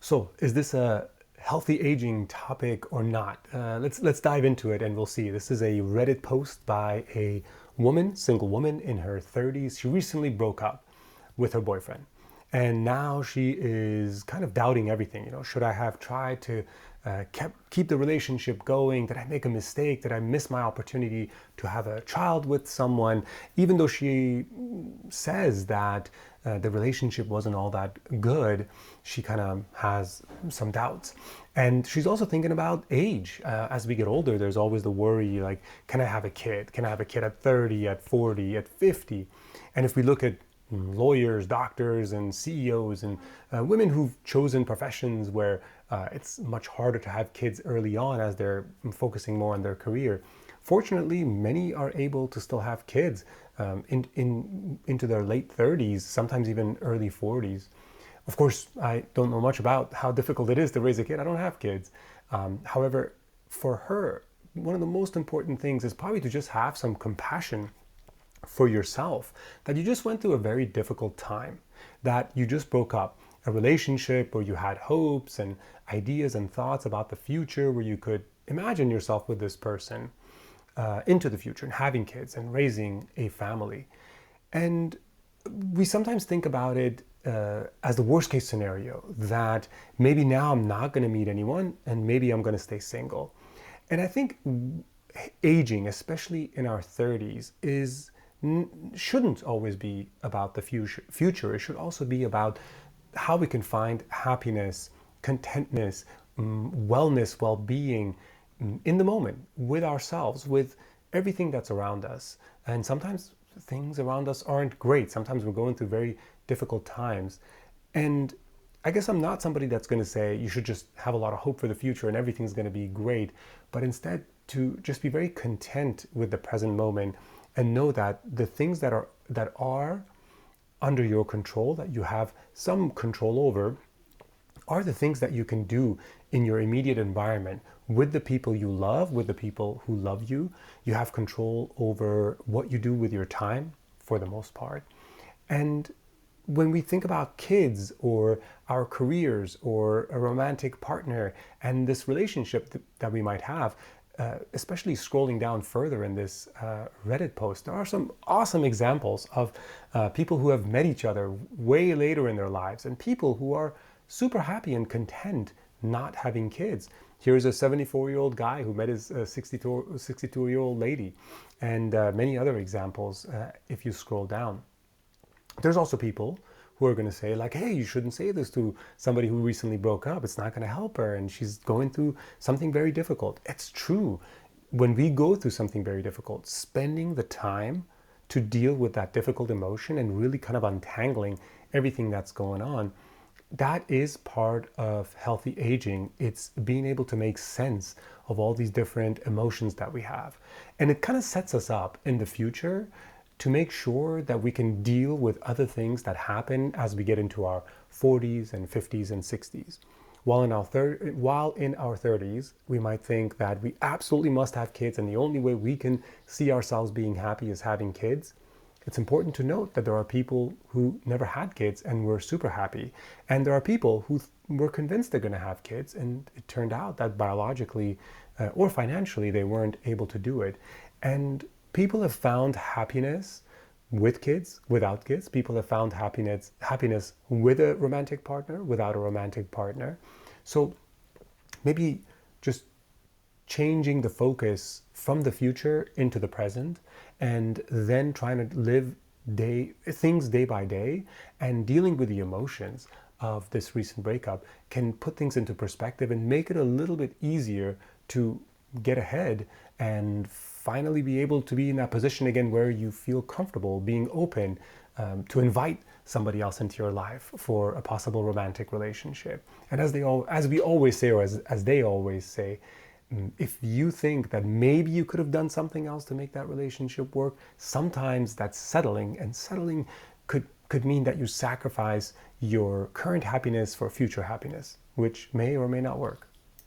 So, is this a healthy aging topic or not? Let's dive into it and we'll see. This is a Reddit post by a woman, single woman in her 30s. She recently broke up with her boyfriend, and now she is kind of doubting everything. Should I have tried to keep the relationship going? Did I make a mistake? Did I miss my opportunity to have a child with someone? Even though she says that the relationship wasn't all that good, she kind of has some doubts. And she's also thinking about age. As we get older, there's always the worry, like, can I have a kid? Can I have a kid at 30, at 40, at 50? And if we look at lawyers, doctors, and CEOs, and women who've chosen professions where it's much harder to have kids early on as they're focusing more on their career. Fortunately, many are able to still have kids into their late 30s, sometimes even early 40s. Of course, I don't know much about how difficult it is to raise a kid. I don't have kids. However, for her, one of the most important things is probably to just have some compassion for yourself, that you just went through a very difficult time, that you just broke up a relationship where you had hopes and ideas and thoughts about the future, where you could imagine yourself with this person into the future and having kids and raising a family. And we sometimes think about it as the worst case scenario, that maybe now I'm not going to meet anyone and maybe I'm going to stay single. And I think aging, especially in our 30s, shouldn't always be about the future. It should also be about how we can find happiness, contentness, wellness, well-being in the moment, with ourselves, with everything that's around us. And sometimes things around us aren't great. Sometimes we're going through very difficult times. And I guess I'm not somebody that's going to say you should just have a lot of hope for the future and everything's going to be great, but instead to just be very content with the present moment and know that the things that are under your control, that you have some control over, are the things that you can do in your immediate environment with the people you love, with the people who love you. You have control over what you do with your time for the most part. And when we think about kids or our careers or a romantic partner and this relationship that we might have, especially scrolling down further in this Reddit post, there are some awesome examples of people who have met each other way later in their lives and people who are super happy and content not having kids. Here's a 74-year-old guy who met his 62-year-old lady, and many other examples if you scroll down. There's also people who are going to say, like, hey, you shouldn't say this to somebody who recently broke up. It's not going to help her and she's going through something very difficult. It's true. When we go through something very difficult, spending the time to deal with that difficult emotion and really kind of untangling everything that's going on, that is part of healthy aging. It's being able to make sense of all these different emotions that we have. And it kind of sets us up in the future to make sure that we can deal with other things that happen as we get into our 40s and 50s and 60s. While in our 30s, we might think that we absolutely must have kids and the only way we can see ourselves being happy is having kids. It's important to note that there are people who never had kids and were super happy. And there are people who were convinced they're going to have kids, and it turned out that biologically or financially they weren't able to do it. And people have found happiness with kids, without kids. People have found happiness with a romantic partner, without a romantic partner. So maybe just changing the focus from the future into the present, and then trying to live things day by day and dealing with the emotions of this recent breakup can put things into perspective and make it a little bit easier to get ahead and finally be able to be in that position again where you feel comfortable being open to invite somebody else into your life for a possible romantic relationship. And as we always say, or as they always say, if you think that maybe you could have done something else to make that relationship work, sometimes that's settling, and settling could mean that you sacrifice your current happiness for future happiness, which may or may not work.